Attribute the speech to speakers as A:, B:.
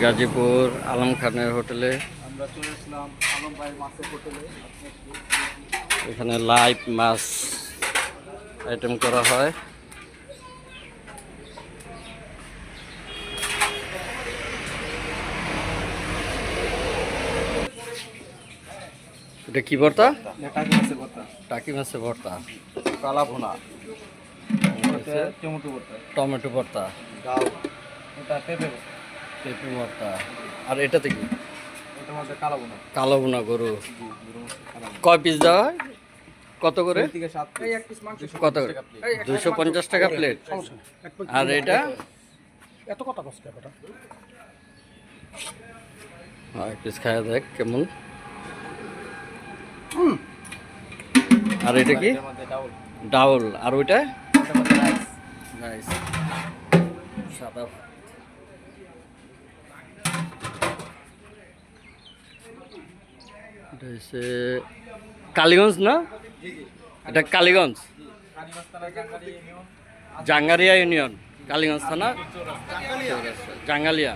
A: গাজীপুর আলম খানের হোটেলে।
B: আমরা চলে আসলাম আলম ভাই মাছের হোটেলে।
A: এখানে লাইভ মাছ আইটেম করা হয়। এটা কি ভর্তা?
B: টাকি মাছের ভর্তা,
A: টাকি মাছের ভর্তা,
B: কালা ভুনা, টমেটো ভর্তা,
A: টমেটো ভর্তা,
B: ডাল, এটা পেঁপে ভর্তা,
A: পেঁপে ভর্তা। আর এটাতে কি?
B: এটার মধ্যে কালা ভুনা,
A: কালো ভুনা গরু। কয় পিস দেওয়া হয়? কত করে?
B: থেকে 7 পিস, এক পিস মাংস
A: কত করে? 250 টাকা প্লেট। আর এটা
B: এত কত কষ্ট এটা?
A: এক পিস খাওয়া দেখ কেমন। আর এটা কি?
B: এর মধ্যে ডাউল,
A: ডাউল। আর ওইটা
B: এটার মধ্যে রাইস,
A: রাইস, সাদা। এটা হচ্ছে কালীগঞ্জ না? এটা কালীগঞ্জ,
B: কালীগঞ্জ থানা জাঙ্গালি ইউনিয়ন,
A: জাঙ্গারিয়া ইউনিয়ন, কালীগঞ্জ থানা, জাঙ্গালিয়া।